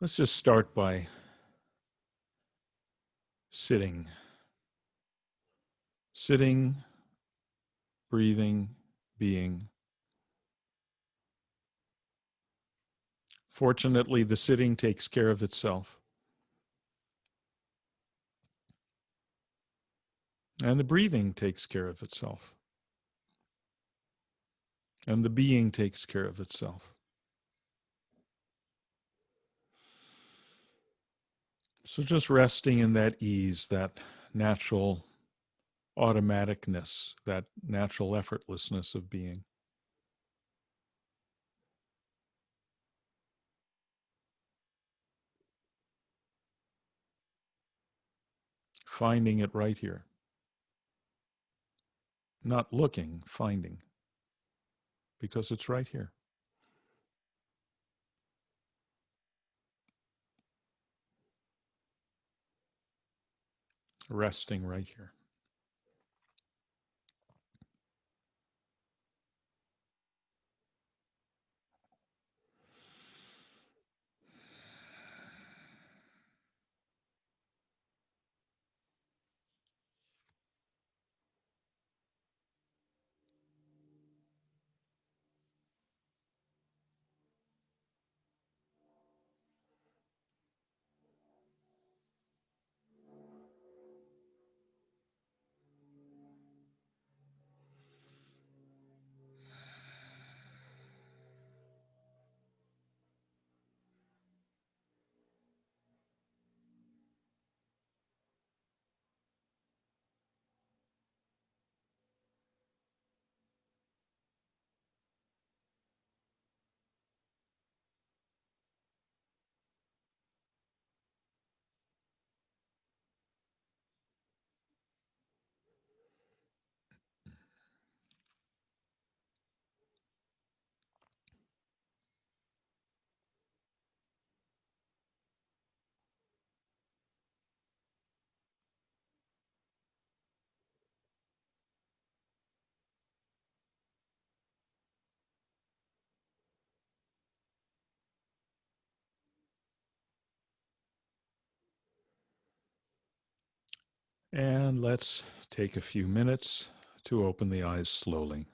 Let's just start by sitting. Sitting, breathing, being. Fortunately, the sitting takes care of itself. And the breathing takes care of itself. And the being takes care of itself. So just resting in that ease, that natural automaticness, that natural effortlessness of being. Finding it right here. Not looking, finding. Because it's right here. Resting right here. And let's take a few minutes to open the eyes slowly.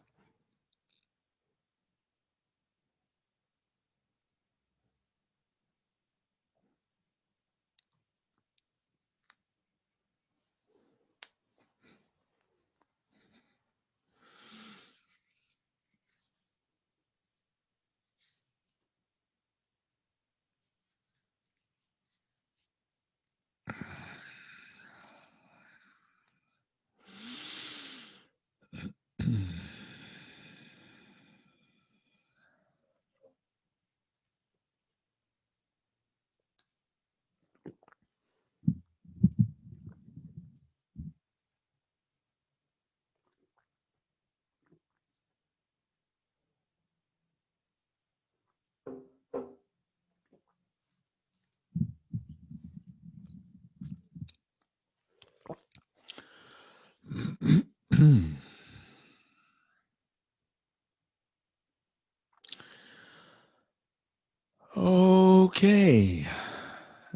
Okay.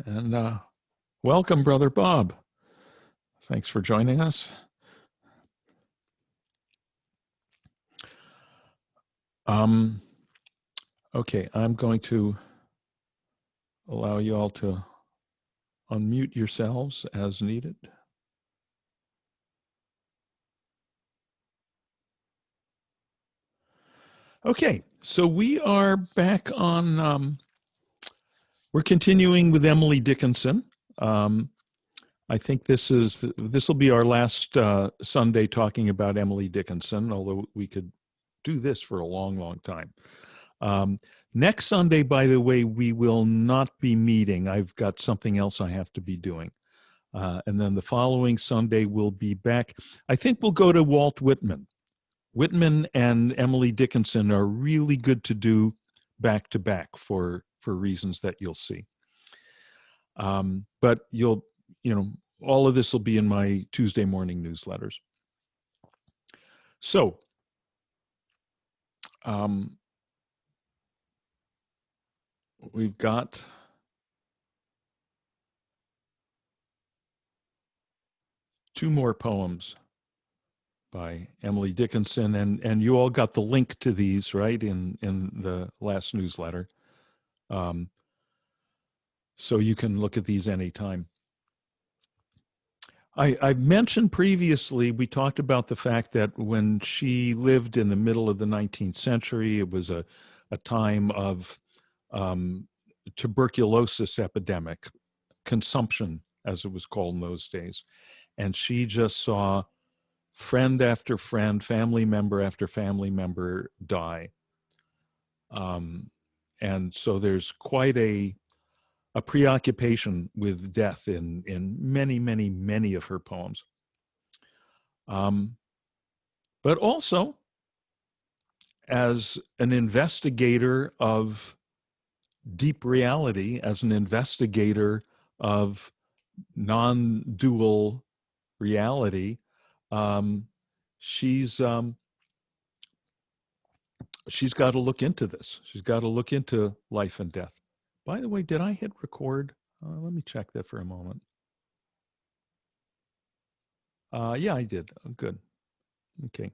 And welcome, Brother Bob. Thanks for joining us. Okay, I'm going to allow you all to unmute yourselves as needed. Okay, so we are back on, we're continuing with Emily Dickinson. I think this will be our last Sunday talking about Emily Dickinson, although we could do this for a long, long time. Next Sunday, by the way, we will not be meeting. I've got something else I have to be doing. And then the following Sunday, we'll be back. I think we'll go to Walt Whitman. Whitman and Emily Dickinson are really good to do back to back for reasons that you'll see. But all of this will be in my Tuesday morning newsletters. So, we've got two more poems by Emily Dickinson, and you all got the link to these, right, in the last newsletter. So you can look at these anytime. I mentioned previously, we talked about the fact that when she lived in the middle of the 19th century, it was a time of tuberculosis epidemic, consumption, as it was called in those days. And she just saw friend after friend, family member after family member die. And so there's quite a preoccupation with death in many, many, many of her poems. But also as an investigator of deep reality, as an investigator of non-dual reality, she's got to look into this. She's got to look into life and death. By the way, did I hit record? Let me check that for a moment. Yeah, I did. Oh, good. Okay.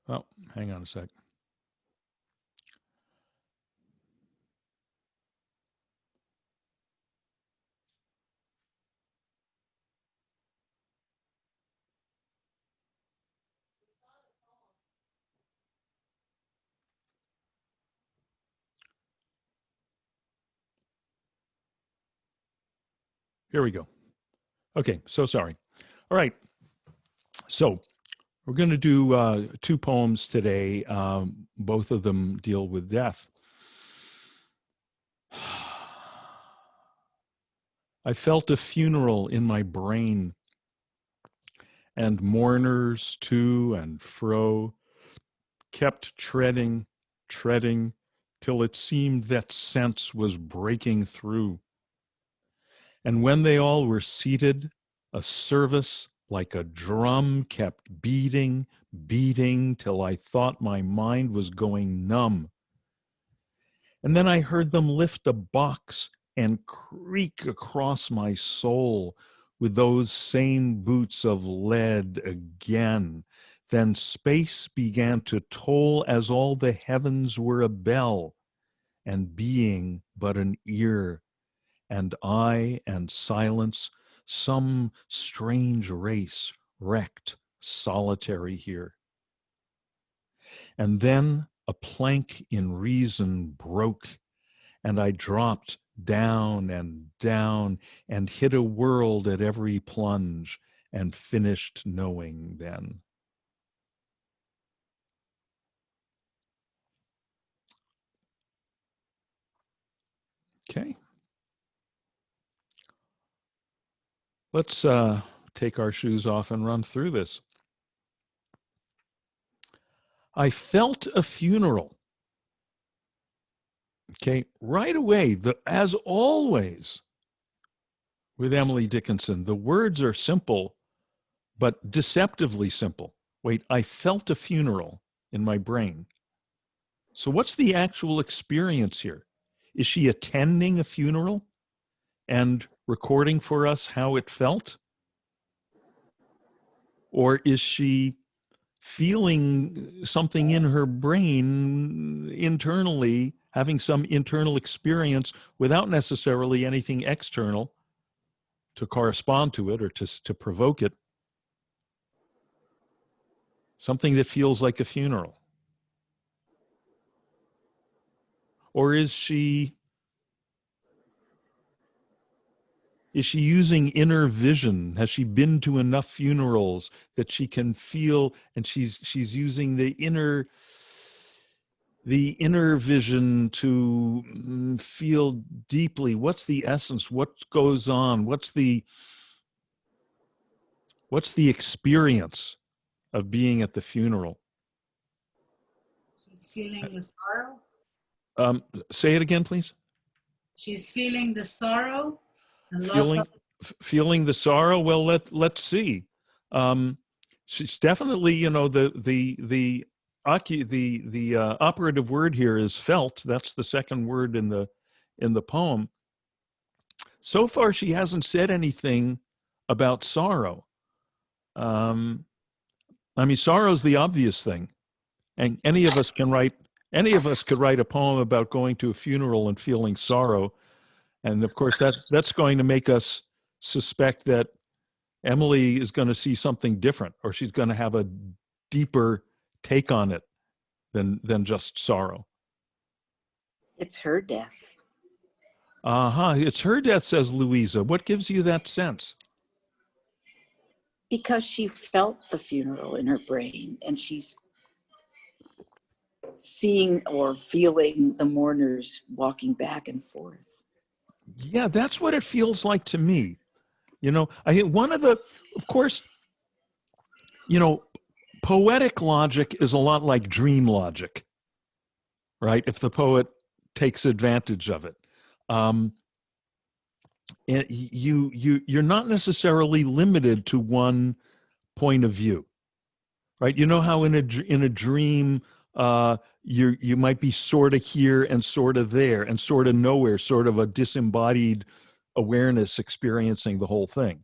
Oh, hang on a sec. Here we go. Okay, so sorry. All right. So we're going to do two poems today. Both of them deal with death. I felt a funeral in my brain, and mourners to and fro kept treading, treading, till it seemed that sense was breaking through. And when they all were seated, a service like a drum kept beating, beating, till I thought my mind was going numb. And then I heard them lift a box and creak across my soul with those same boots of lead again. Then space began to toll as all the heavens were a bell, and being but an ear, and I and silence, some strange race wrecked solitary here. And then a plank in reason broke, and I dropped down and hit a world at every plunge, and finished knowing then. Okay. Let's take our shoes off and run through this. I felt a funeral. Okay, right away, as always with Emily Dickinson, the words are simple, but deceptively simple. Wait, I felt a funeral in my brain. So what's the actual experience here? Is she attending a funeral and recording for us how it felt? Or is she feeling something in her brain internally, having some internal experience without necessarily anything external to correspond to it or to provoke it? Something that feels like a funeral. Or is she using inner vision? Has she been to enough funerals that she can feel, and she's using the inner vision to feel deeply what's the essence, what goes on, what's the experience of being at the funeral? She's feeling the sorrow. Um, Say it again, please. She's feeling the sorrow and loss of. Feeling the sorrow. Well, let's see. Um, she's definitely, the operative word here is felt. That's the second word in the poem. So far, she hasn't said anything about sorrow. Um, I mean, sorrow's the obvious thing, and any of us could write a poem about going to a funeral and feeling sorrow, and of course that's going to make us suspect that Emily is going to see something different, or she's going to have a deeper take on it than just sorrow. It's her death. It's her death, says Louisa. What gives you that sense? Because she felt the funeral in her brain, and she's seeing or feeling the mourners walking back and forth. Yeah, that's what it feels like to me. I think of course, poetic logic is a lot like dream logic, right? If the poet takes advantage of it. You're not necessarily limited to one point of view, right? You know how in a dream you might be sort of here and sort of there and sort of nowhere, sort of a disembodied awareness experiencing the whole thing,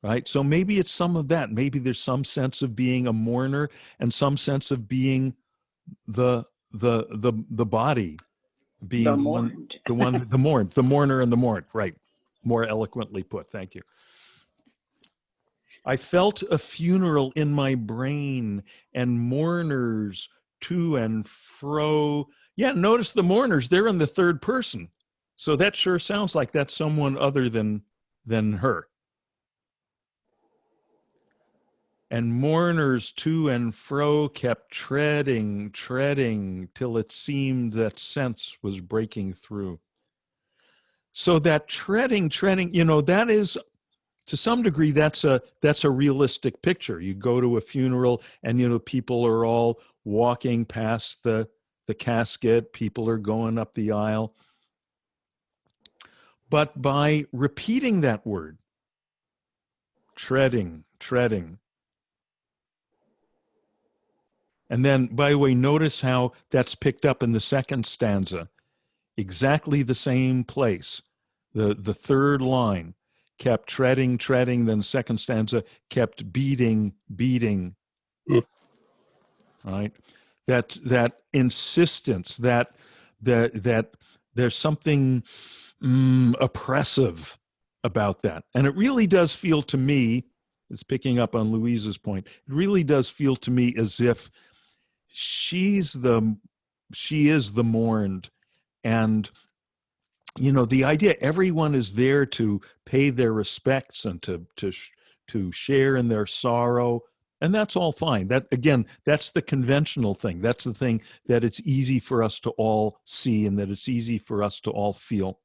right? So maybe it's some of that. Maybe there's some sense of being a mourner and some sense of being the body, being The the mourned. the mourner and the mourned, right? More eloquently put. Thank you. I felt a funeral in my brain and mourners to and fro. Yeah, notice the mourners, they're in the third person. So that sure sounds like that's someone other than her. And mourners to and fro kept treading till it seemed that sense was breaking through. So that treading, that is, to some degree, that's a realistic picture. You go to a funeral and people are all walking past the casket, people are going up the aisle. But by repeating that word, treading, and then, by the way, notice how that's picked up in the second stanza, exactly the same place. The third line kept treading, then second stanza kept beating. Right? That insistence, that there's something oppressive about that. And it really does feel to me, it's picking up on Louisa's point, it really does feel to me as if she is the mourned, and the idea everyone is there to pay their respects and to share in their sorrow, and that's all fine. That, again, that's the conventional thing. That's the thing that it's easy for us to all see and that it's easy for us to all feel.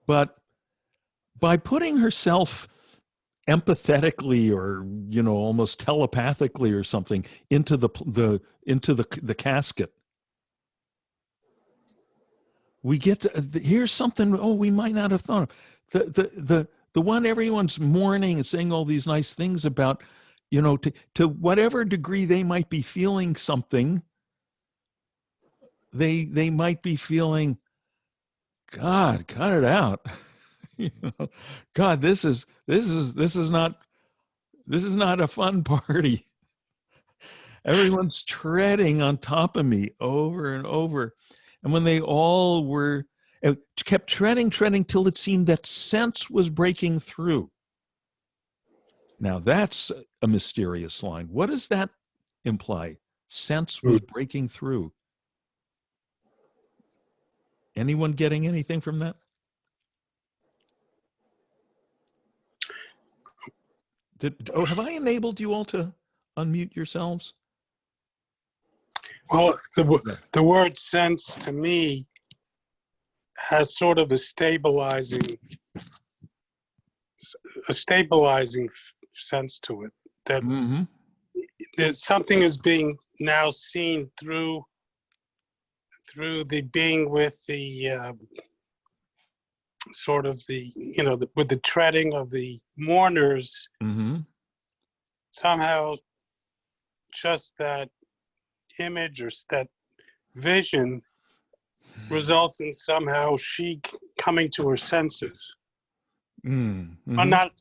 But by putting herself empathetically or almost telepathically or something into the casket, we get to here's something we might not have thought of. The one everyone's mourning and saying all these nice things about, to whatever degree they might be feeling something, they might be feeling, God, cut it out. God, this is not a fun party. Everyone's treading on top of me over and over. And when they all kept treading till it seemed that sense was breaking through. Now that's a mysterious line. What does that imply? Sense was breaking through. Anyone getting anything from that? Have I enabled you all to unmute yourselves? Well, the word sense to me has sort of a stabilizing sense to it. That something is being now seen through through the being with the sort of the, with the treading of the mourners, Mm-hmm. somehow just that image or that vision results in somehow she coming to her senses, Mm-hmm. or not,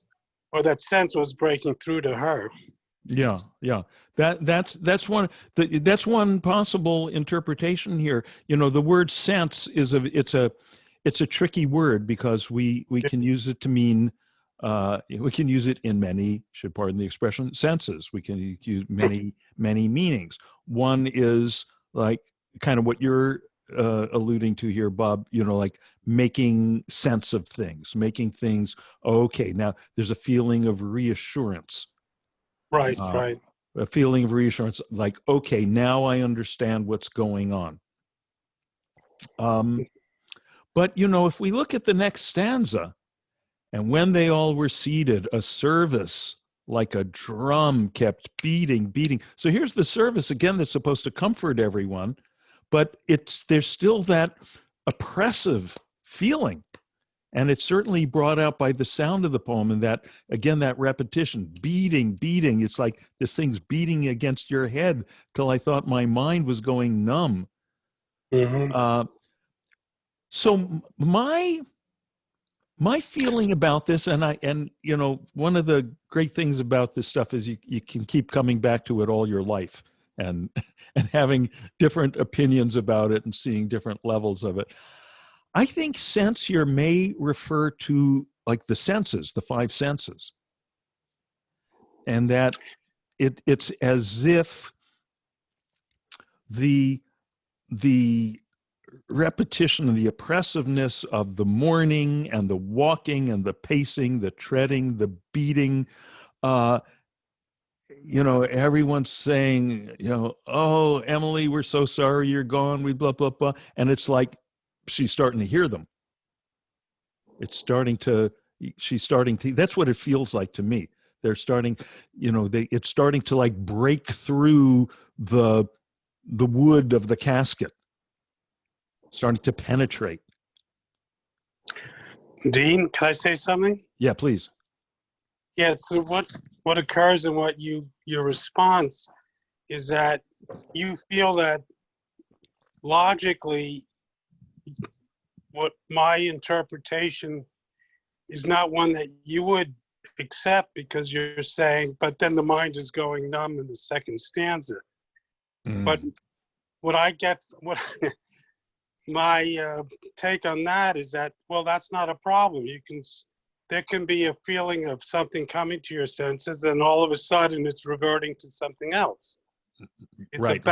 or that sense was breaking through to her. Yeah, yeah. That's one possible interpretation here. You know, the word sense is it's a tricky word because we can use it to mean we can use it in many, should pardon the expression, senses. We can use many meanings. One is like kind of what you're alluding to here, Bob. You know, like making sense of things, making things okay. Now there's a feeling of reassurance, Right, uh, right. a feeling of reassurance, like, okay, now I understand what's going on. But, you know, if we look at the next stanza, and when they all were seated, a service like a drum kept beating, beating. So here's the service again that's supposed to comfort everyone, but there's still that oppressive feeling. And it's certainly brought out by the sound of the poem, and that, again, that repetition, beating, beating. It's like this thing's beating against your head till I thought my mind was going numb. Mm-hmm. So my feeling about this, and you know, one of the great things about this stuff is you can keep coming back to it all your life, and and having different opinions about it and seeing different levels of it. I think sense here may refer to like the senses, the five senses, and that it's as if the repetition and the oppressiveness of the mourning and the walking and the pacing, the treading, the beating, uh, you know, everyone's saying, you know, oh, Emily, we're so sorry you're gone, we blah, blah, blah. And it's like she's starting to hear them. She's starting to, that's what it feels like to me. They're starting, you know, it's starting to like break through the wood of the casket, starting to penetrate. Dean, can I say something? Yeah, please. Yes. So what occurs in your response is that you feel that logically, what my interpretation is not one that you would accept, because you're saying, but then the mind is going numb in the second stanza. But what I get, my take on that is that, well, that's not a problem. There can be a feeling of something coming to your senses, and all of a sudden it's reverting to something else. It's right.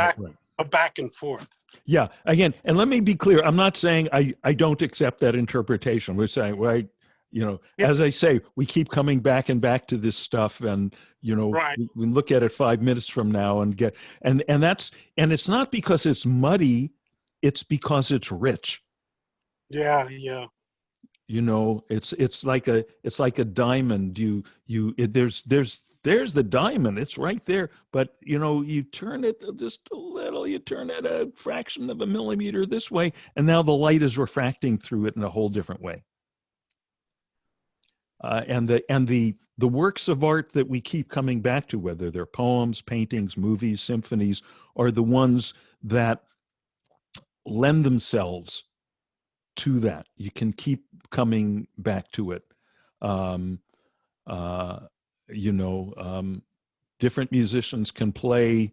a back and forth. Yeah. Again, and let me be clear. I'm not saying I don't accept that interpretation. We're saying, right, you know, as I say, we keep coming back and back to this stuff, and you know, right. we look at it 5 minutes from now and get, and it's not because it's muddy, it's because it's rich. Yeah. You know, it's like a diamond. There's the diamond. It's right there. But you know, you turn it just a little. You turn it a fraction of a millimeter this way, and now the light is refracting through it in a whole different way. And the works of art that we keep coming back to, whether they're poems, paintings, movies, symphonies, are the ones that lend themselves to that. You can keep coming back to it. You know, different musicians can play,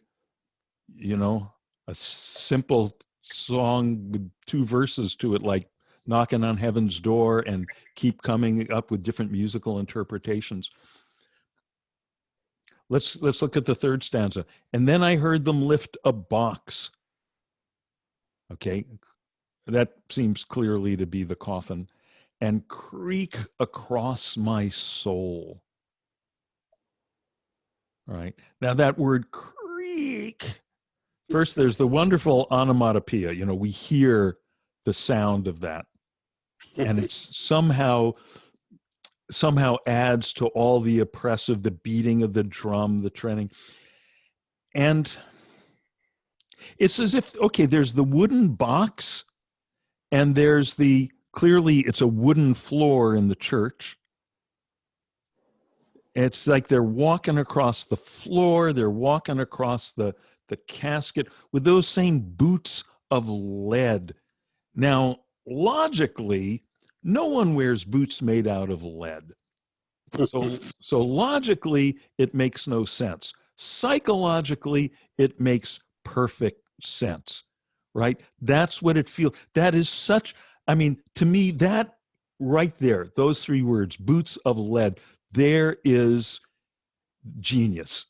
you know, a simple song with 2 verses to it, like Knocking on Heaven's Door, and keep coming up with different musical interpretations. Let's look at the third stanza. And then I heard them lift a box. Okay, that seems clearly to be the coffin, and creak across my soul. All right. Now that word creak, first there's the wonderful onomatopoeia. You know, we hear the sound of that. And it's somehow adds to all the oppressive, the beating of the drum, the treading. And It's as if, okay, there's the wooden box and there's clearly it's a wooden floor in the church. It's like they're walking across the floor, they're walking across the casket with those same boots of lead. Now, logically, no one wears boots made out of lead. So logically, it makes no sense. Psychologically, it makes perfect sense, right? That's what it feels. That is such, I mean, to me, that right there, those three words, boots of lead, there is genius,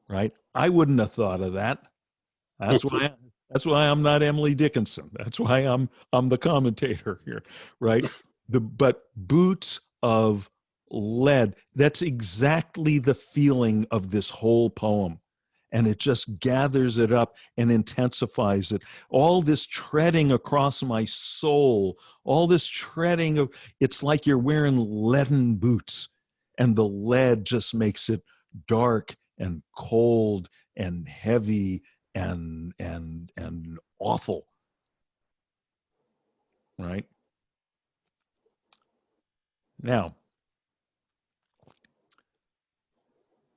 right? I wouldn't have thought of that. That's why I'm not Emily Dickinson. That's why I'm the commentator here, right? But boots of lead, that's exactly the feeling of this whole poem. And it just gathers it up and intensifies it. All this treading across my soul, all this treading of, it's like you're wearing leaden boots, and the lead just makes it dark and cold and heavy and awful, right? Now,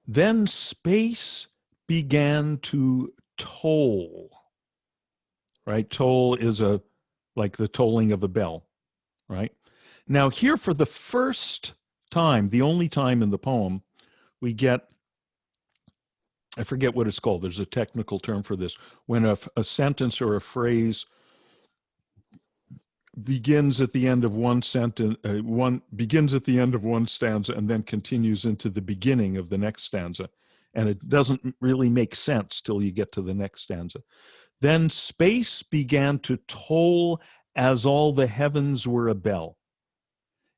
then space began to toll, right? Toll is like the tolling of a bell, right? Now here, for the first time, the only time in the poem, we get, I forget what it's called, there's a technical term for this, when a sentence or a phrase begins at the end of one sentence, begins at the end of one stanza and then continues into the beginning of the next stanza. And it doesn't really make sense till you get to the next stanza. Then space began to toll as all the heavens were a bell.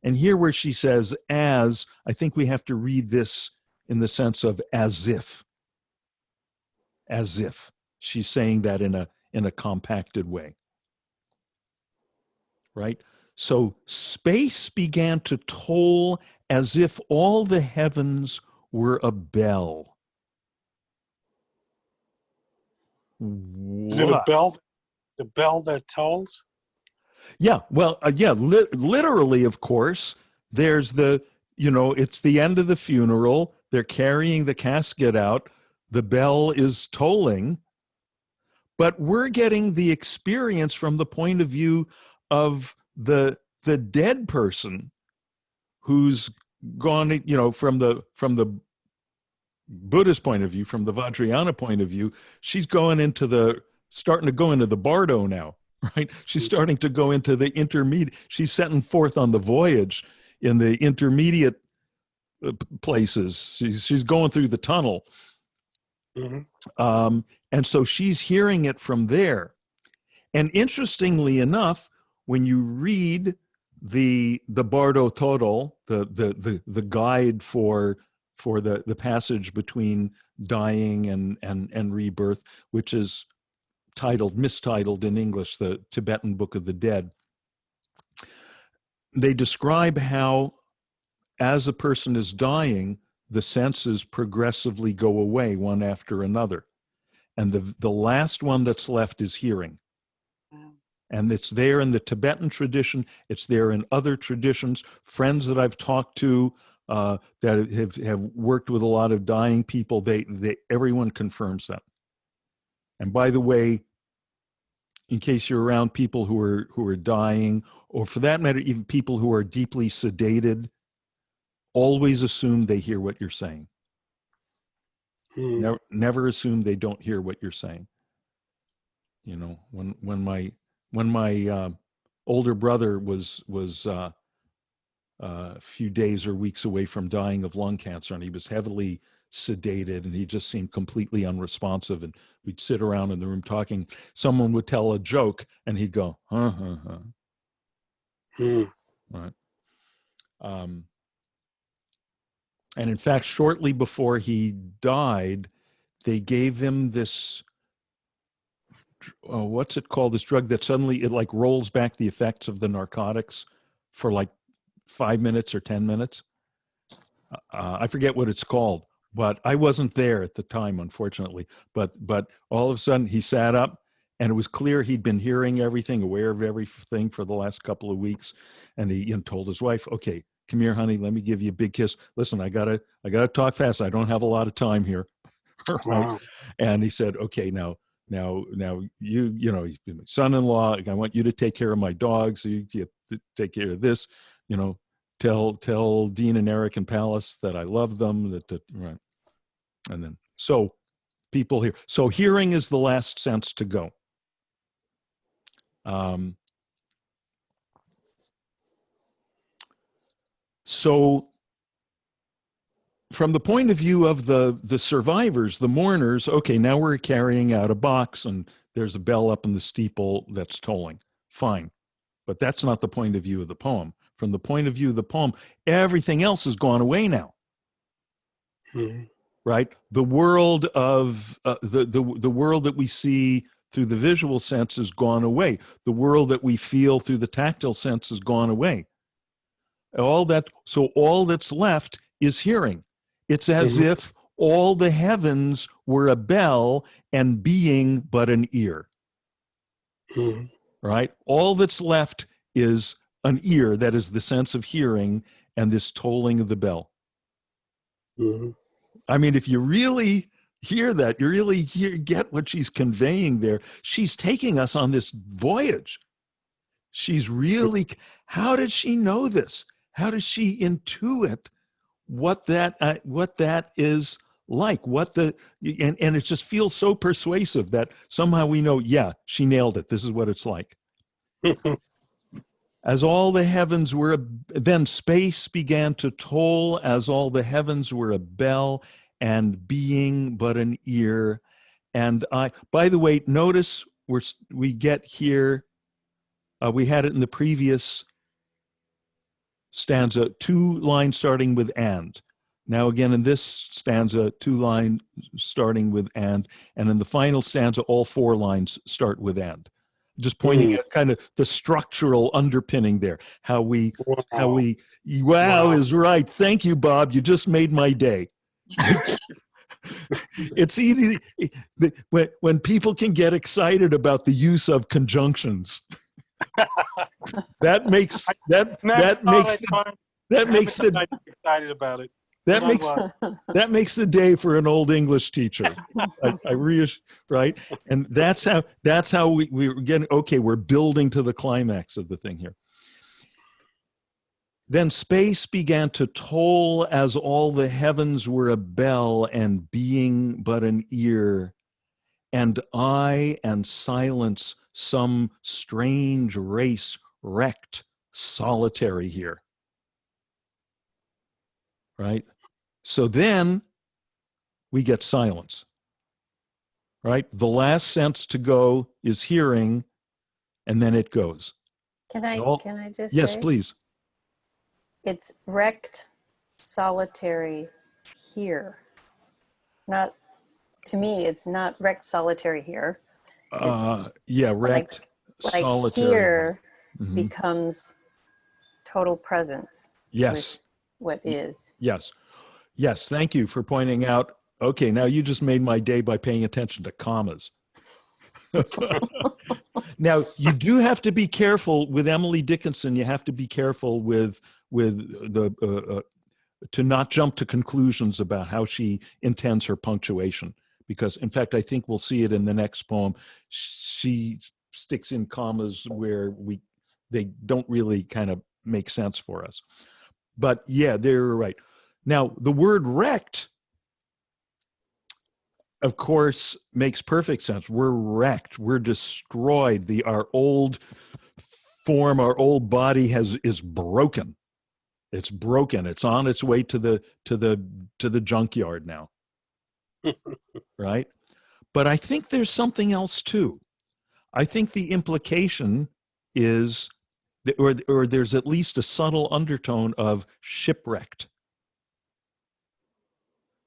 And here where she says as, I think we have to read this in the sense of as if. As if. She's saying that in a compacted way. Right? So space began to toll as if all the heavens were a bell. Is it a bell? The bell that tolls? Yeah, well, literally, of course, there's it's the end of the funeral. They're carrying the casket out. The bell is tolling, but we're getting the experience from the point of view of the dead person who's gone, from the Buddhist point of view, from the Vajrayana point of view, she's starting to go into the bardo now, right? She's starting to go into the intermediate. She's setting forth on the voyage in the intermediate places. She's going through the tunnel. Mm-hmm. And so she's hearing it from there. And interestingly enough, when you read the Bardo Todo, the guide for the passage between dying and rebirth, which is mistitled in English, the Tibetan Book of the Dead, they describe how as a person is dying, the senses progressively go away one after another. And the last one that's left is hearing. Wow. And it's there in the Tibetan tradition. It's there in other traditions. Friends that I've talked to that have worked with a lot of dying people, everyone confirms that. And by the way, in case you're around people who are dying, or for that matter, even people who are deeply sedated, always assume they hear what you're saying. Never assume they don't hear what you're saying. When my older brother was a few days or weeks away from dying of lung cancer, and he was heavily sedated, and he just seemed completely unresponsive. And we'd sit around in the room talking. Someone would tell a joke, and he'd go, huh. Right. And in fact, shortly before he died, they gave him this, what's it called? This drug that suddenly it like rolls back the effects of the narcotics for like 5 minutes or 10 minutes. I forget what it's called, but I wasn't there at the time, unfortunately. But all of a sudden he sat up, and it was clear he'd been hearing everything, aware of everything for the last couple of weeks. And he told his wife, "Okay, come here, honey. Let me give you a big kiss. Listen, I gotta talk fast. I don't have a lot of time here." Right? Wow. And he said, "Okay, now you know, you've been my son-in-law. I want you to take care of my dogs. You have to take care of this. You know, tell Dean and Eric and Palace that I love them." That right. And then so people hear. So hearing is the last sense to go. So from the point of view of the survivors, the mourners, okay, now we're carrying out a box and there's a bell up in the steeple that's tolling. Fine. But that's not the point of view of the poem. From the point of view of the poem, everything else has gone away now. Mm-hmm. Right? The world of the world that we see through the visual sense has gone away. The world that we feel through the tactile sense has gone away. All that's left is hearing. It's as Mm-hmm. if all the heavens were a bell and being but an ear. Mm-hmm. Right? All that's left is an ear, that is the sense of hearing, and this tolling of the bell. Mm-hmm. I mean, if you really hear that, you really get what she's conveying there. She's taking us on this voyage. She's really, how did she know this? How does she intuit what that is like? And it just feels so persuasive that somehow we know, yeah, she nailed it. This is what it's like. As all the heavens were, then space began to toll, as all the heavens were a bell, and being but an ear. And by the way, notice we get here, we had it in the previous stanza, 2 lines starting with and. Now again, in this stanza, 2 lines starting with and in the final stanza, all 4 lines start with and. Just pointing out kind of the structural underpinning there. Wow is right. Thank you, Bob. You just made my day. It's easy when people can get excited about the use of conjunctions. that makes excited about it. That makes the day for an old English teacher. I right, and that's how we're getting. Okay, we're building to the climax of the thing here. Then space began to toll, as all the heavens were a bell, and being but an ear, and I and silence, some strange race wrecked, solitary here. Right? So then we get silence. Right? The last sense to go is hearing, and then it goes. Can I just yes, say? Please. It's wrecked, solitary here. Not, to me, it's not wrecked, solitary here. Wrecked, like solitary. Here becomes total presence. Yes. What is. Yes. Yes. Thank you for pointing out. Okay, now you just made my day by paying attention to commas. Now, you do have to be careful with Emily Dickinson. You have to be careful with the to not jump to conclusions about how she intends her punctuation, because in fact, I think we'll see it in the next poem. She sticks in commas where they don't really kind of make sense for us. But yeah, they're right. Now, the word wrecked, of course, makes perfect sense. We're wrecked. We're destroyed. Our old form, our old body is broken. It's broken. It's on its way to the junkyard now. Right? But I think there's something else too. I think the implication is, or there's at least a subtle undertone of shipwrecked.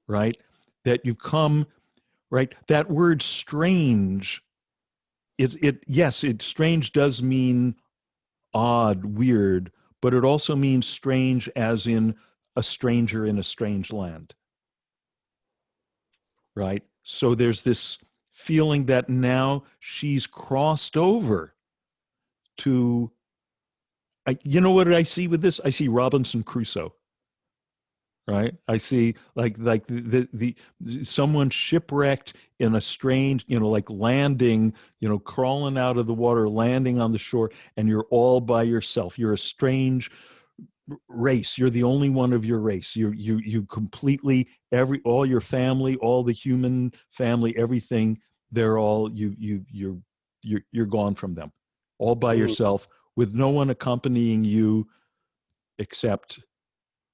Right? That you come, right? That word strange, strange does mean odd, weird, but it also means strange as in a stranger in a strange land. right? So there's this feeling that now she's crossed over to, you know what I see with this? I see Robinson Crusoe, right? I see like the someone shipwrecked in a strange, like landing, crawling out of the water, landing on the shore, and you're all by yourself. You're a strange race. You're the only one of your race. You completely, all your family, all the human family, everything, they're all you're gone from them, all by yourself, with no one accompanying you except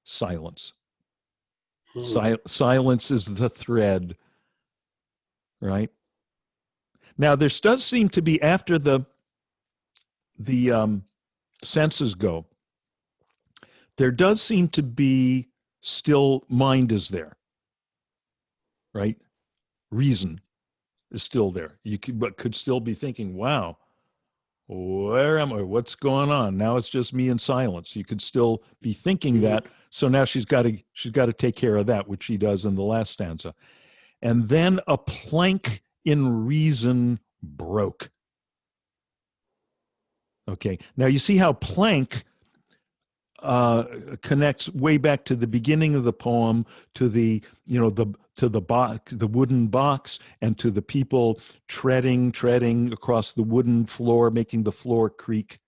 silence. Silence is the thread, right? Now, there does seem to be, after the senses go, there does seem to be still, mind is there, right? Reason is still there. You could still be thinking, wow, where am I? What's going on? Now it's just me in silence. You could still be thinking that. So now she's got to take care of that, which she does in the last stanza. And then a plank in reason broke. Okay. Now you see how plank connects way back to the beginning of the poem, to the the wooden box, and to the people treading across the wooden floor, making the floor creak.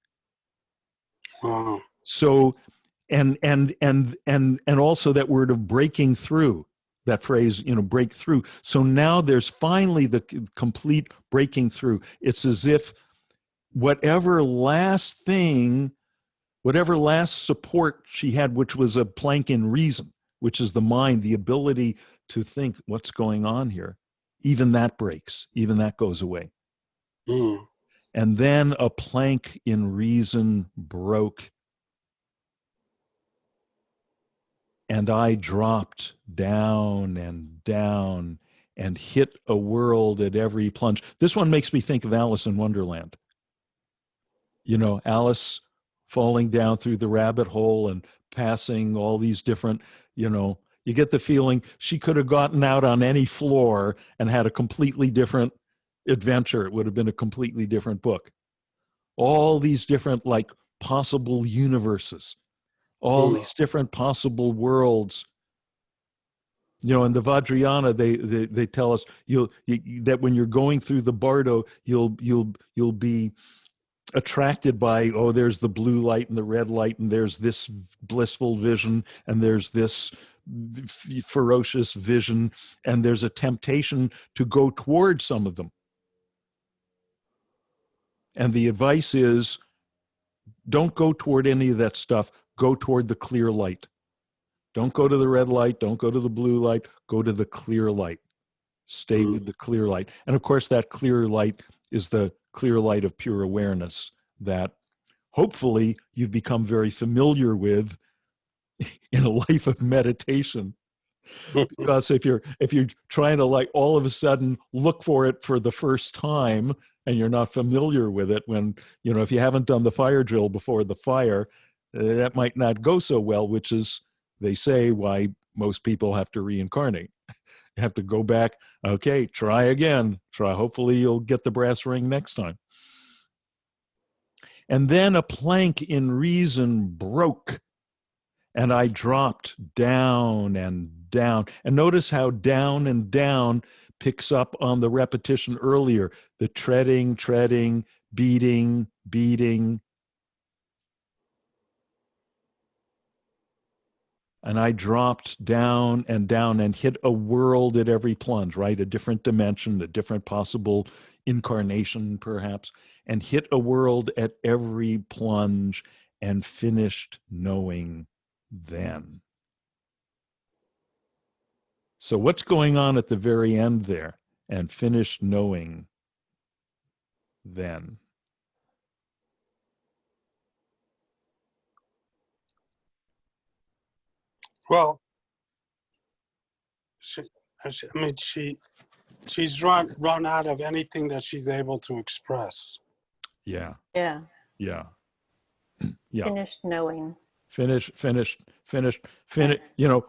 Wow. So, and also that word of breaking through, that phrase, break through. So now there's finally the complete breaking through. It's as if whatever last support she had, which was a plank in reason, which is the mind, the ability to think what's going on here, even that breaks, even that goes away. And then a plank in reason broke, and I dropped down and hit a world at every plunge. This one makes me think of Alice in Wonderland. Alice falling down through the rabbit hole and passing all these different, you get the feeling she could have gotten out on any floor and had a completely different adventure. It would have been a completely different book. All these different, like, possible universes, all these different possible worlds. In the Vajrayana, they tell us that when you're going through the bardo, you'll be attracted by, there's the blue light and the red light, and there's this blissful vision, and there's this ferocious vision, and there's a temptation to go toward some of them. And the advice is, don't go toward any of that stuff. Go toward the clear light. Don't go to the red light. Don't go to the blue light. Go to the clear light. Stay with the clear light. And of course, that clear light is the clear light of pure awareness that hopefully you've become very familiar with in a life of meditation. Because if you're trying to, like, all of a sudden look for it for the first time, and you're not familiar with it, when, if you haven't done the fire drill before the fire, that might not go so well, which is, they say, why most people have to reincarnate. You have to go back. Okay, try again. Hopefully you'll get the brass ring next time. And then a plank in reason broke, and I dropped down and down. And notice how down and down picks up on the repetition earlier, the treading, beating. And I dropped down and hit a world at every plunge, right? A different dimension, a different possible incarnation, perhaps, and hit a world at every plunge, and finished knowing then. So what's going on at the very end there? And finished knowing then. Well, she's run out of anything that she's able to express. Yeah. Yeah. Yeah. Yeah. Finished knowing. Finished.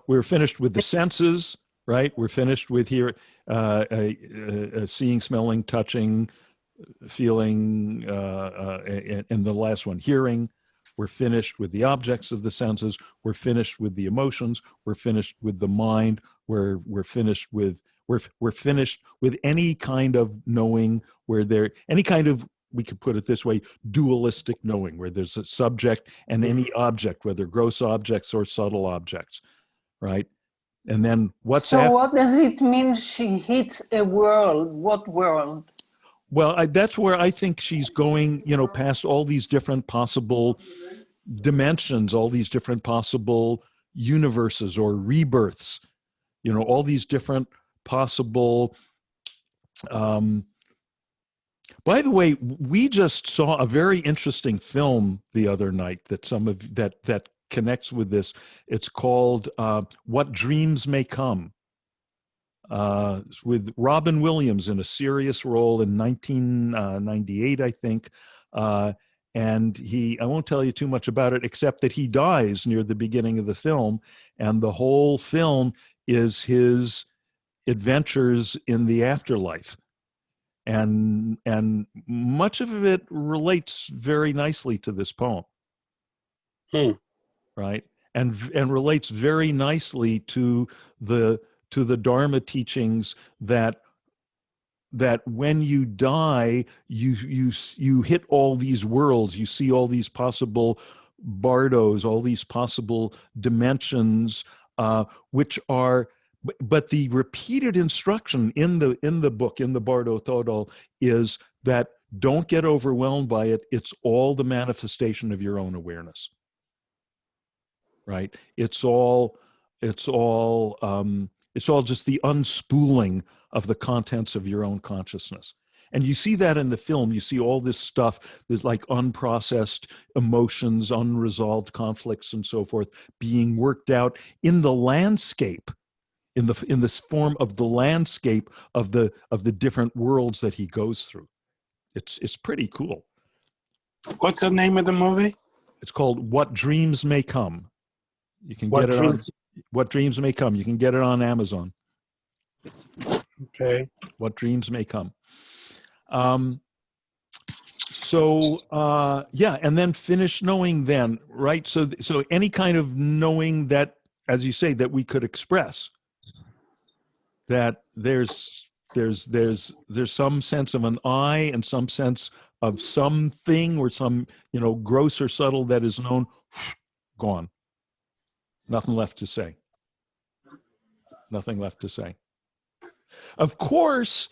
We're finished with the senses. right? We're finished with here, seeing, smelling, touching, feeling, and the last one, hearing. We're finished with the objects of the senses. We're finished with the emotions. We're finished with the mind. We're finished with we're finished with any kind of knowing where there any kind of, we could put it this way, dualistic knowing, where there's a subject and any object, whether gross objects or subtle objects, right? And then what's So after? what does it mean she hits a world? What world? Well, that's where I think she's going, past all these different possible dimensions, all these different possible universes or rebirths, all these different possible. By the way, we just saw a very interesting film the other night that that connects with this. It's called "What Dreams May Come," with Robin Williams in a serious role in 1998, I think. And I won't tell you too much about it, except that he dies near the beginning of the film, and the whole film is his adventures in the afterlife. And much of it relates very nicely to this poem, right? And relates very nicely to the Dharma teachings that when you die, you hit all these worlds, you see all these possible bardos, all these possible dimensions, which are. But the repeated instruction in the book, in the Bardo Thodol, is that don't get overwhelmed by it. It's all the manifestation of your own awareness, right? It's all just the unspooling of the contents of your own consciousness. And you see that in the film. You see all this stuff, there's like unprocessed emotions, unresolved conflicts, and so forth, being worked out in the landscape, in this form of the landscape of the different worlds that he goes through. It's pretty cool. What's the name of the movie? It's called What Dreams May Come. You can get it on What Dreams May Come. You can get it on Amazon. Okay. What Dreams May Come. And then finish knowing then, right? So any kind of knowing that, as you say, that we could express, that there's some sense of an I and some sense of something or some, gross or subtle that is known, gone. Nothing left to say. Nothing left to say. Of course,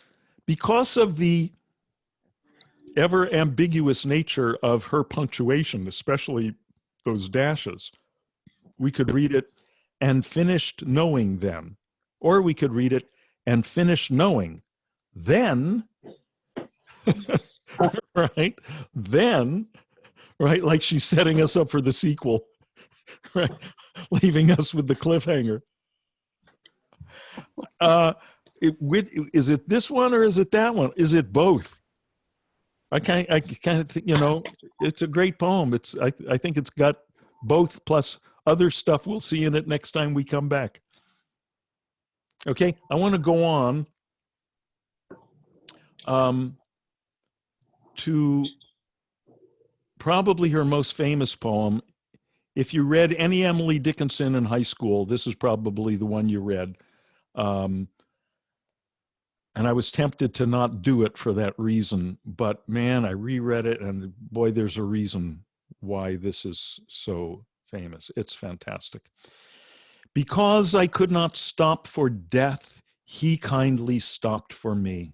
because of the ever ambiguous nature of her punctuation, especially those dashes, we could read it and finished knowing then. Or we could read it and finish knowing then, right? Then, right? Like she's setting us up for the sequel, right? Leaving us with the cliffhanger. Is it this one or is it that one? Is it both? I kind of think, it's a great poem. I think it's got both plus other stuff we'll see in it next time we come back. Okay, I want to go on to probably her most famous poem. If you read any Emily Dickinson in high school, this is probably the one you read. And I was tempted to not do it for that reason, but man, I reread it and boy, there's a reason why this is so famous. It's fantastic. Because I could not stop for death, he kindly stopped for me.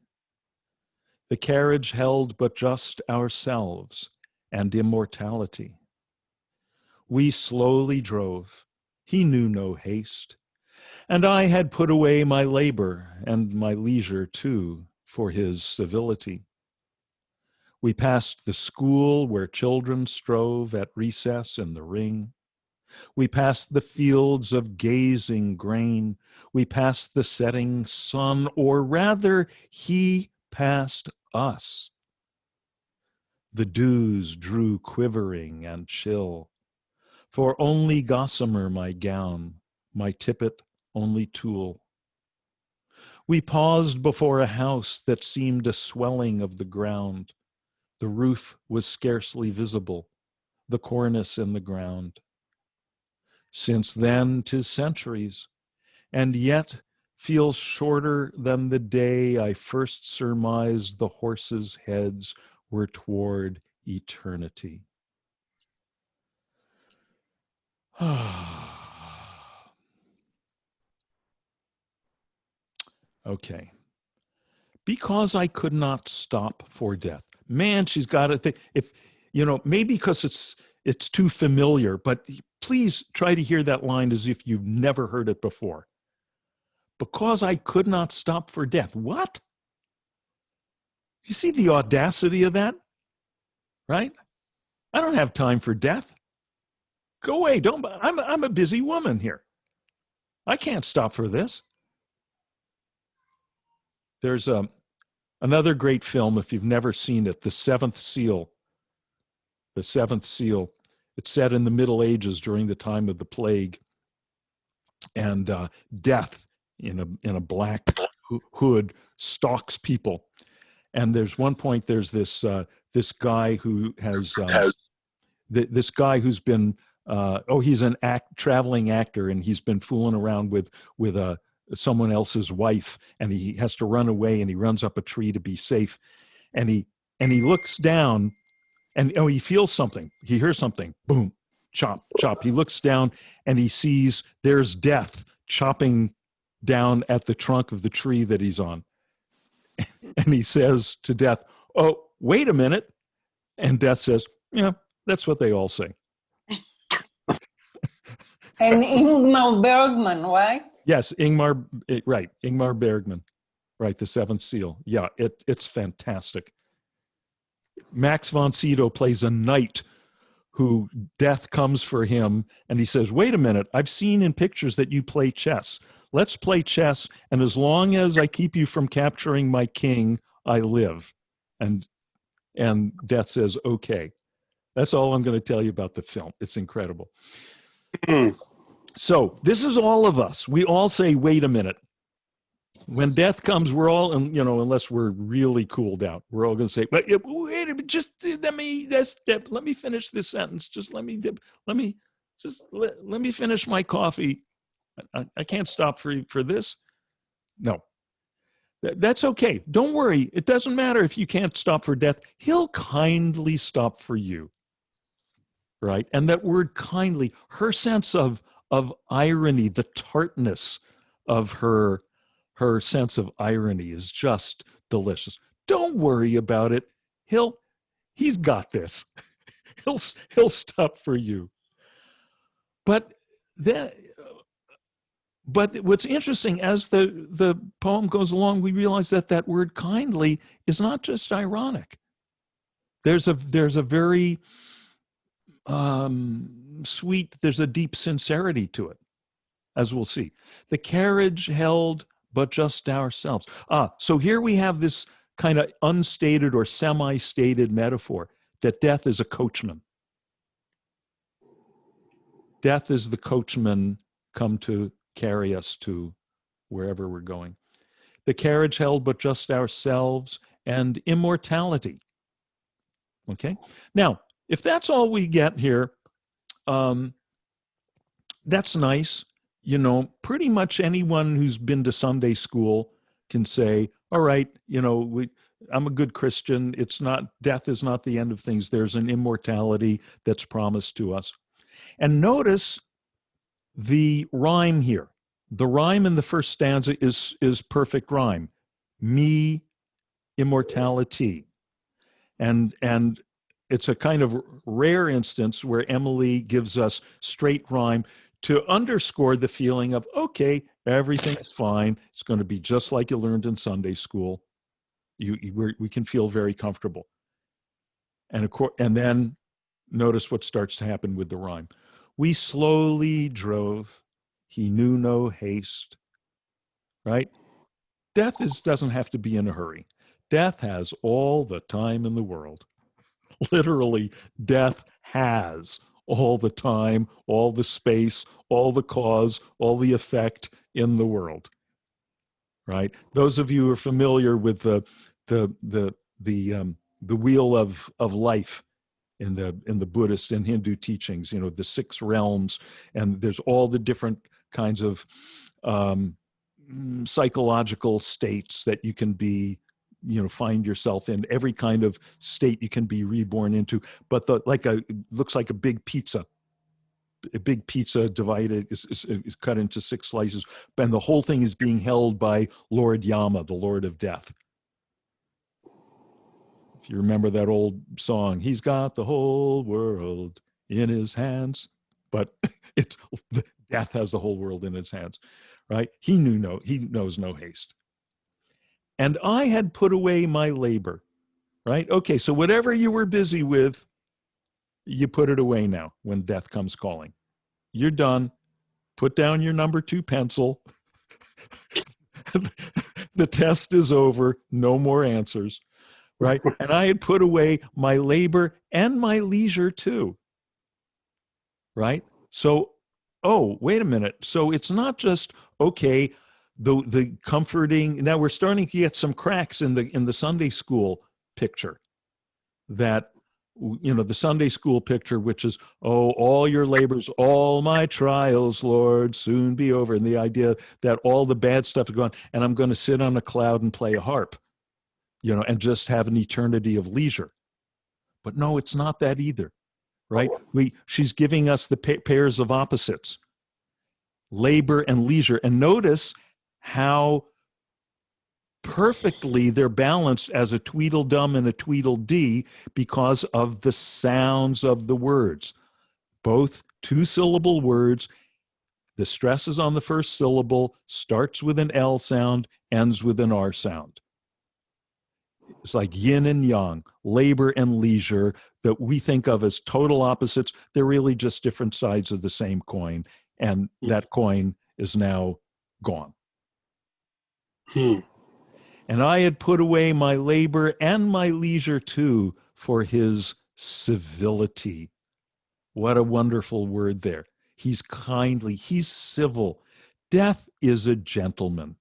The carriage held but just ourselves and immortality. We slowly drove. He knew no haste. And I had put away my labor and my leisure too for his civility. We passed the school where children strove at recess in the ring. We passed the fields of gazing grain. We passed the setting sun, or rather, he passed us. The dews drew quivering and chill. For only gossamer my gown, my tippet only tulle. We paused before a house that seemed a swelling of the ground. The roof was scarcely visible, the cornice in the ground. Since then, 'tis centuries, and yet feels shorter than the day I first surmised the horses' heads were toward eternity. Okay. Because I could not stop for death. Man, she's got to think, if, maybe because it's too familiar, but please try to hear that line as if you've never heard it before. Because I could not stop for death. What? You see the audacity of that? Right? I don't have time for death. Go away. I'm a busy woman here. I can't stop for this. There's another great film, if you've never seen it, The Seventh Seal. The Seventh Seal. It's set in the Middle Ages during the time of the plague. And death in a black hood stalks people. And there's one point, there's this guy who has this guy who's been he's an traveling actor, and he's been fooling around with someone else's wife, and he has to run away, and he runs up a tree to be safe, and he looks down, and he feels something, he hears something, boom, chop, chop. He looks down and he sees there's death chopping down at the trunk of the tree that he's on. And he says to death, "Oh, wait a minute." And death says, "Yeah, that's what they all say." And Ingmar Bergman, right? Yes, right. Ingmar Bergman, right, The Seventh Seal. Yeah, it's fantastic. Max von Sydow plays a knight who death comes for him, and he says, "Wait a minute, I've seen in pictures that you play chess. Let's play chess, and as long as I keep you from capturing my king, I live." And death says, "Okay." That's all I'm going to tell you about the film. It's incredible. So this is all of us. We all say, "Wait a minute." When death comes, we're all, unless we're really cooled out, we're all going to say, "But wait a minute, just let me finish this sentence. Just let me finish my coffee. I can't stop for this." No, that's okay. Don't worry. It doesn't matter if you can't stop for death. He'll kindly stop for you. Right? And that word kindly, her sense of irony, the tartness of her sense of irony is just delicious. Don't worry about it. He's got this. He'll stop for you. But what's interesting, as the poem goes along, we realize that word kindly is not just ironic. There's a very sweet, there's a deep sincerity to it, as we'll see. The carriage held but just ourselves. So here we have this kind of unstated or semi-stated metaphor that death is a coachman. Death is the coachman come to carry us to wherever we're going. The carriage held but just ourselves, and immortality. Okay? Now, if that's all we get here, that's nice. Pretty much anyone who's been to Sunday school can say, "All right, I'm a good Christian. Death is not the end of things. There's an immortality that's promised to us." And notice the rhyme here. The rhyme in the first stanza is perfect rhyme. Me, immortality. And it's a kind of rare instance where Emily gives us straight rhyme to underscore the feeling of, okay, everything's fine. It's going to be just like you learned in Sunday school. We can feel very comfortable. And then notice what starts to happen with the rhyme. We slowly drove. He knew no haste. Right? Death doesn't have to be in a hurry. Death has all the time in the world. Literally, death has all the time, all the space, all the cause, all the effect in the world. right? Those of you who are familiar with the wheel of life in the Buddhist and Hindu teachings, you know, the 6 realms, and there's all the different kinds of psychological states that you can be, you know, find yourself in. Every kind of state you can be reborn into, but looks like a big pizza. A big pizza divided is cut into 6 slices, and the whole thing is being held by Lord Yama, the Lord of Death. If you remember that old song, he's got the whole world in his hands, but death has the whole world in his hands, right? He knows no haste. And I had put away my labor, right? Okay, so whatever you were busy with, you put it away now when death comes calling. You're done. Put down your number 2 pencil. The test is over. No more answers, right? And I had put away my labor and my leisure too, right? So, oh, wait a minute. So it's not just, okay, the comforting. Now we're starting to get some cracks in the Sunday school picture, that, you know, the Sunday school picture, which is, oh, all your labors, all my trials, Lord, soon be over. And the idea that all the bad stuff is gone, and I'm going to sit on a cloud and play a harp, you know, and just have an eternity of leisure. But no, it's not that either, right? She's giving us the pairs of opposites, labor and leisure. And notice how perfectly they're balanced as a Tweedledum and a Tweedledee because of the sounds of the words. Both 2-syllable words. The stress is on the first syllable, starts with an L sound, ends with an R sound. It's like yin and yang, labor and leisure, that we think of as total opposites. They're really just different sides of the same coin, and that coin is now gone. And I had put away my labor and my leisure too for his civility. What a wonderful word there. He's kindly, he's civil. Death is a gentleman.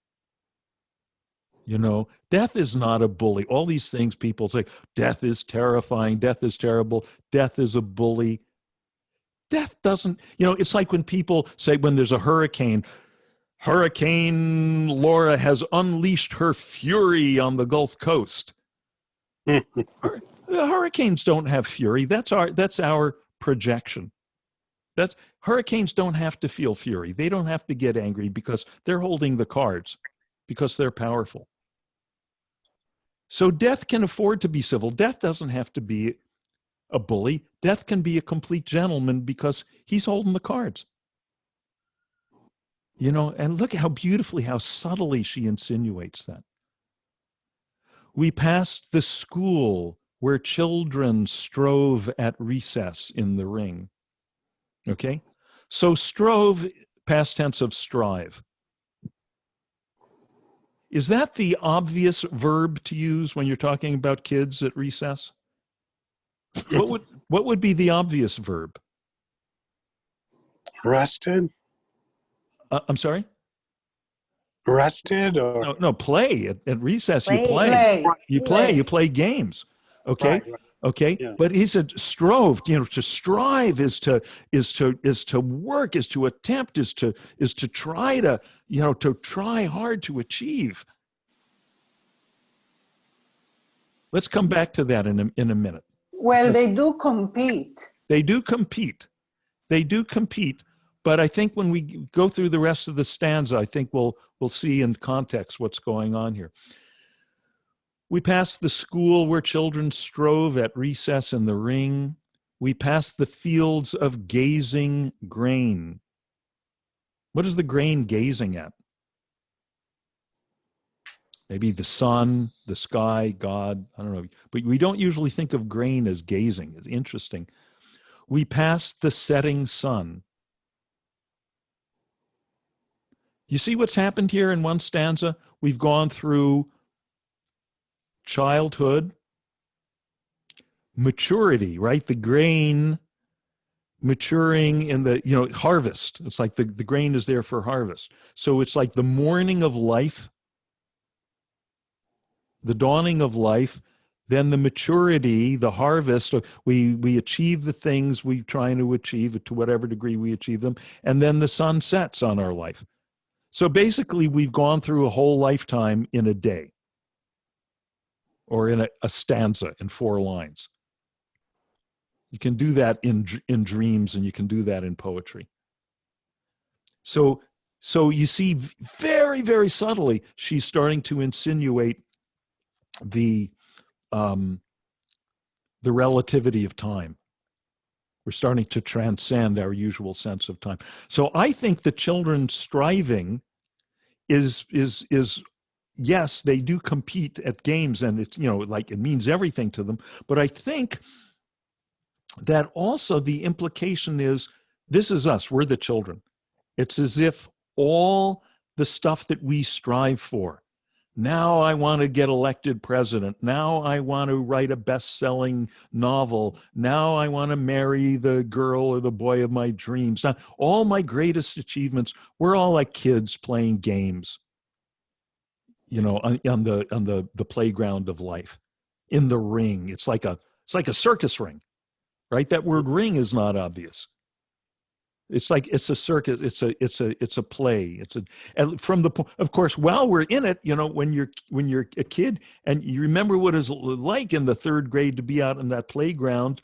You know, death is not a bully. All these things people say, death is terrifying, death is terrible, death is a bully. Death doesn't, you know, it's like when people say when there's a hurricane, Hurricane Laura has unleashed her fury on the Gulf Coast. The hurricanes don't have fury. That's our projection. Hurricanes don't have to feel fury. They don't have to get angry because they're holding the cards, because they're powerful. So death can afford to be civil. Death doesn't have to be a bully. Death can be a complete gentleman because he's holding the cards. You know, and look how beautifully, how subtly she insinuates that. We passed the school where children strove at recess in the ring. Okay? So strove, past tense of strive. Is that the obvious verb to use when you're talking about kids at recess? What would be the obvious verb? Rested? I'm sorry? Rested or? No, play. At recess, you Play. You play games. Okay? Right. Okay? Yeah. But he said strove, you know, to strive is to work, is to attempt, is to try to, you know, to try hard to achieve. Let's come back to that in a minute. Well, they do compete. They do compete. But I think when we go through the rest of the stanza, I think we'll see in context what's going on here. We passed the school where children strove at recess in the ring. We passed the fields of gazing grain. What is the grain gazing at? Maybe the sun, the sky, God, I don't know. But we don't usually think of grain as gazing. It's interesting. We passed the setting sun. You see what's happened here in one stanza? We've gone through childhood, maturity, right? The grain maturing in the, you know, harvest. It's like the grain is there for harvest. So it's like the morning of life, the dawning of life, then the maturity, the harvest. We achieve the things we're trying to achieve to whatever degree we achieve them, and then the sun sets on our life. So basically, we've gone through a whole lifetime in a day, or in a stanza in 4 lines. You can do that in dreams, and you can do that in poetry. So you see, very, very subtly, she's starting to insinuate the relativity of time. We're starting to transcend our usual sense of time. So I think the children striving is yes, they do compete at games, and it's, like, it means everything to them. But I think that also the implication is, this is us, we're the children. It's as if all the stuff that we strive for, now I want to get elected president, now I want to write a best-selling novel, now I want to marry the girl or the boy of my dreams. Now, all my greatest achievements, we're all like kids playing games, on the playground of life, in the ring. It's like a circus ring, right? That word ring is not obvious. It's like, it's a circus. It's a play. And of course, while we're in it, when you're a kid and you remember what it's like in the 3rd grade to be out in that playground,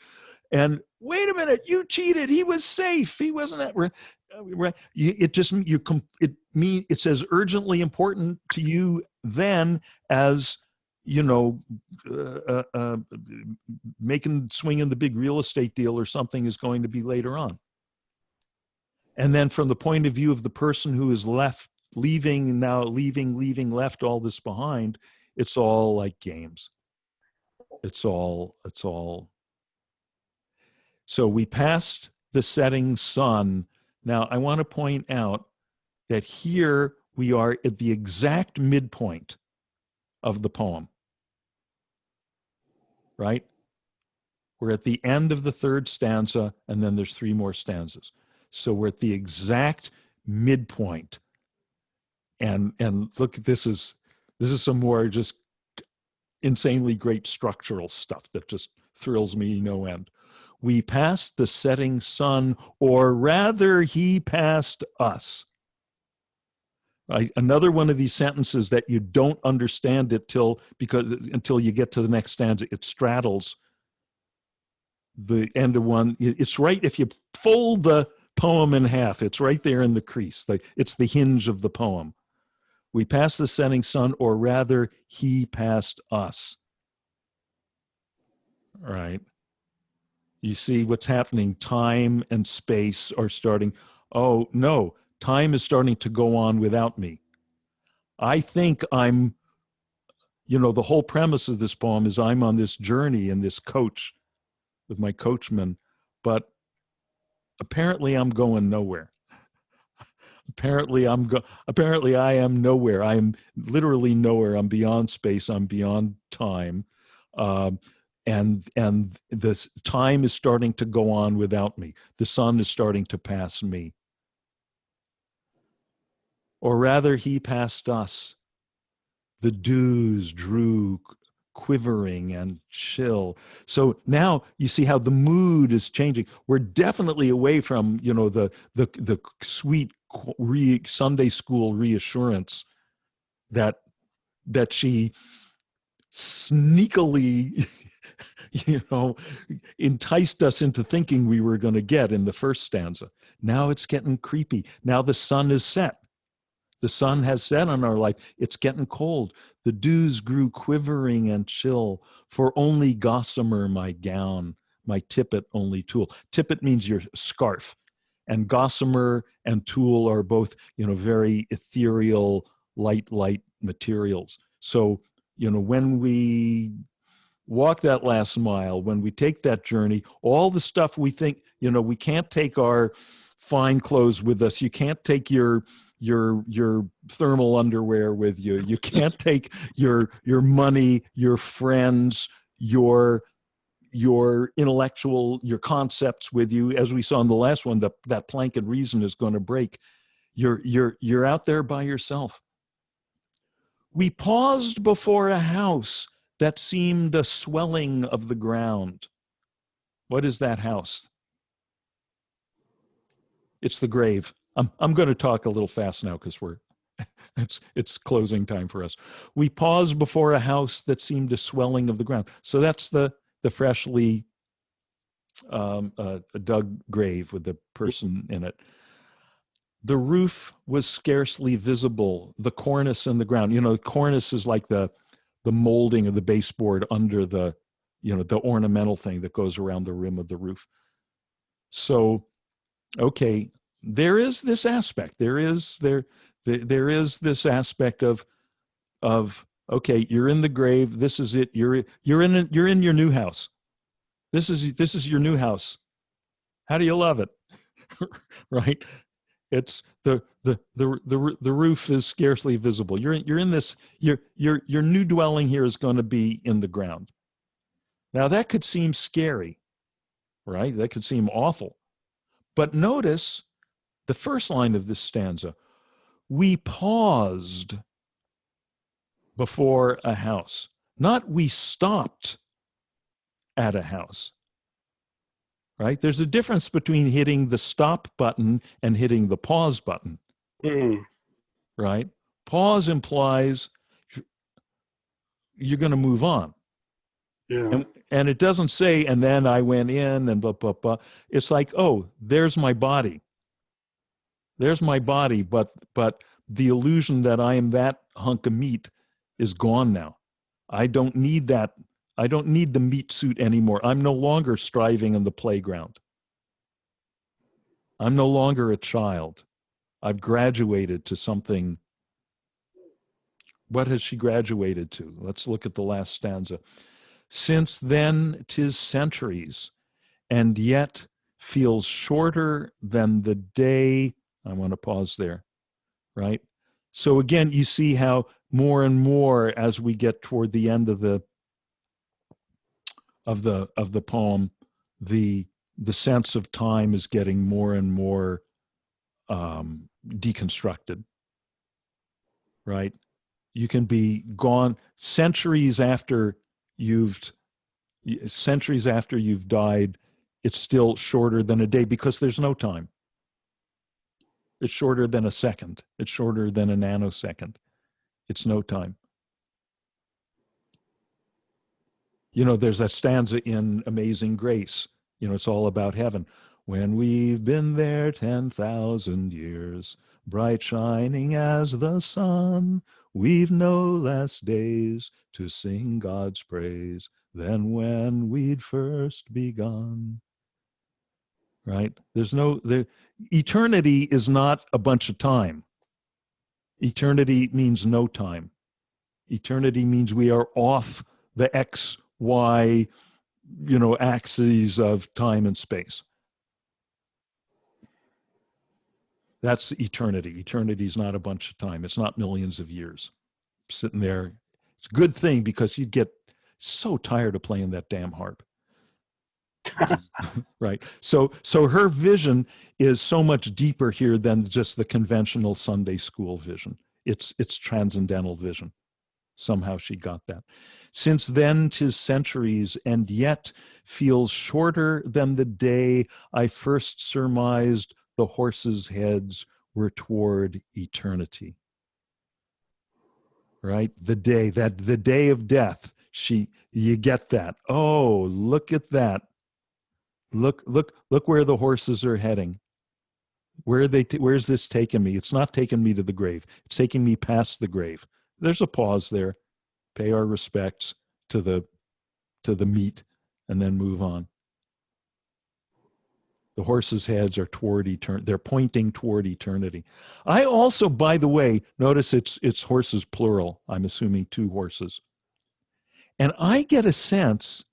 and wait a minute, you cheated. He was safe. He wasn't that right. It's as urgently important to you then as swinging the big real estate deal or something is going to be later on. And then from the point of view of the person who is leaving, left all this behind, it's all like games. It's all. So we passed the setting sun. Now I want to point out that here we are at the exact midpoint of the poem, right? We're at the end of the 3rd stanza, and then there's 3 more stanzas. So we're at the exact midpoint. And look, this is some more just insanely great structural stuff that just thrills me no end. We passed the setting sun, or rather he passed us. Right? Another one of these sentences that you don't understand it until you get to the next stanza. It straddles the end of one. It's right, if you fold the poem in half, it's right there in the crease. It's the hinge of the poem. We passed the setting sun, or rather he passed us. All right. You see what's happening. Time and space are starting. Oh, no, time is starting to go on without me. I think I'm, the whole premise of this poem is I'm on this journey in this coach with my coachman, but apparently I'm going nowhere. Apparently I am nowhere. I am literally nowhere. I'm beyond space. I'm beyond time. And this time is starting to go on without me. The sun is starting to pass me. Or rather, he passed us. The dews drew quivering and chill. So now you see how the mood is changing. We're definitely away from, the sweet Sunday school reassurance that she sneakily enticed us into thinking we were going to get in the 1st stanza. Now it's getting creepy. Now the sun is set. The sun has set on our life. It's getting cold. The dews grew quivering and chill, for only gossamer my gown, my tippet only tulle. Tippet means your scarf. And gossamer and tulle are both, very ethereal, light materials. So, when we walk that last mile, when we take that journey, all the stuff we think, we can't take our fine clothes with us. You can't take your thermal underwear with you. You can't take your money, your friends, your intellectual, your concepts with you. As we saw in the last one, that plank of reason is going to break. You're out there by yourself. We paused before a house that seemed a swelling of the ground. What is that house? It's the grave. I'm going to talk a little fast now because it's closing time for us. We paused before a house that seemed a swelling of the ground. So that's the freshly dug grave with the person in it. The roof was scarcely visible, the cornice in the ground. You know, the cornice is like the molding of the baseboard under the, you know, the ornamental thing that goes around the rim of the roof. So, okay, there is this aspect. There is this aspect of okay, you're in the grave. This is it. You're in your new house. This is your new house. How do you love it? Right? It's the roof is scarcely visible. You're in this, your new dwelling here is going to be in the ground. Now that could seem scary, right? That could seem awful. But notice the first line of this stanza. We paused before a house, not we stopped at a house. Right? There's a difference between hitting the stop button and hitting the pause button. Right? Pause implies you're going to move on. Yeah. And it doesn't say, and then I went in and blah, blah, blah. It's like, oh, there's my body. There's my body, but the illusion that I am that hunk of meat is gone now. I don't need that. I don't need the meat suit anymore. I'm no longer striving in the playground. I'm no longer a child. I've graduated to something. What has she graduated to? Let's look at the last stanza. Since then 'tis centuries, and yet feels shorter than the day. I want to pause there, right? So again, you see how more and more as we get toward the end of the poem, the sense of time is getting more and more deconstructed, right? You can be gone centuries after you've died. It's still shorter than a day because there's no time. It's shorter than a second. It's shorter than a nanosecond. It's no time. You know, there's that stanza in Amazing Grace. You know, it's all about heaven. When we've been there 10,000 years, bright shining as the sun, we've no less days to sing God's praise than when we'd first begun. Right? Eternity is not a bunch of time. Eternity means no time. Eternity means we are off the X, Y, you know, axes of time and space. That's eternity. Eternity is not a bunch of time. It's not millions of years sitting there. It's a good thing because you'd get so tired of playing that damn harp. Right. So her vision is so much deeper here than just the conventional Sunday school vision. It's transcendental vision. Somehow she got that. Since then 'tis centuries, and yet feels shorter than the day I first surmised the horses' heads were toward eternity. Right? The day of death. You get that. Oh, look at that. Look where the horses are heading. Where's this taking me? It's not taking me to the grave. It's taking me past the grave. There's a pause there. Pay our respects to the meat and then move on. The horses' heads are toward eternity. They're pointing toward eternity. I also, by the way, notice it's horses plural. I'm assuming two horses. And I get a sense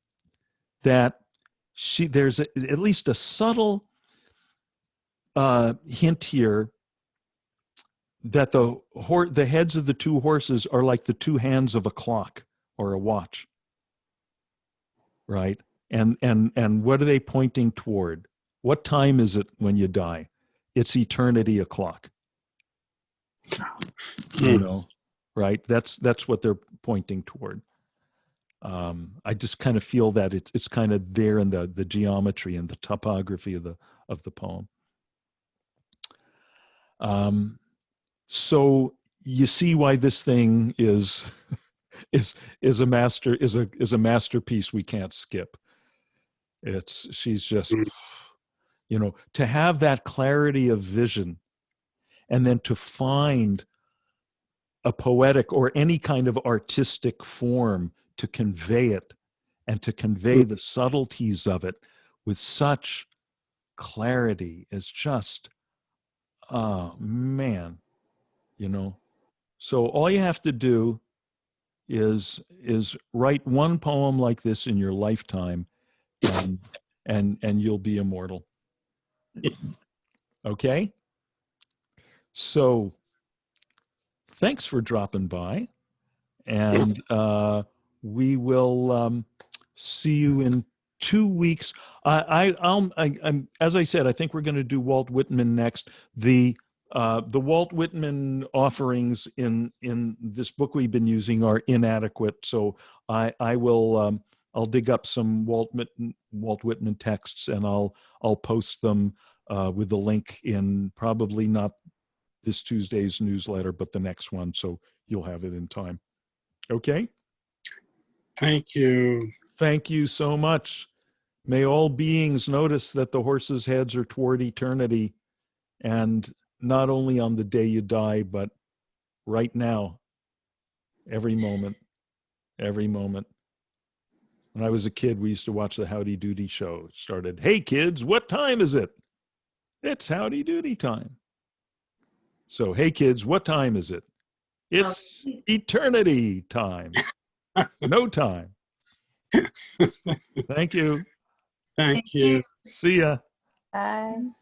that there's at least a subtle hint here that the heads of the two horses are like the two hands of a clock or a watch, right? And what are they pointing toward? What time is it when you die? It's eternity o'clock. You know, right? That's what they're pointing toward. I just kind of feel that it's kind of there in the geometry and the topography of the poem. So you see why this thing is a masterpiece we can't skip. She's just, to have that clarity of vision, and then to find a poetic or any kind of artistic form to convey it, and to convey the subtleties of it with such clarity is just, oh man, So all you have to do is write one poem like this in your lifetime, and you'll be immortal. Okay? So thanks for dropping by, and we will see you in 2 weeks. I'm as I said, I think we're going to do Walt Whitman next. The Walt Whitman offerings in this book we've been using are inadequate, so I will I'll dig up some Walt Whitman texts, and I'll post them with the link in probably not this Tuesday's newsletter, but the next one, so you'll have it in time. Okay? Thank you. Thank you so much. May all beings notice that the horses' heads are toward eternity, and not only on the day you die, but right now, every moment, every moment. When I was a kid, we used to watch the Howdy Doody show. It started, "Hey kids, what time is it?" "It's Howdy Doody time." So, "Hey kids, what time is it?" "It's eternity time." No time. Thank you. Thank you. See ya. Bye.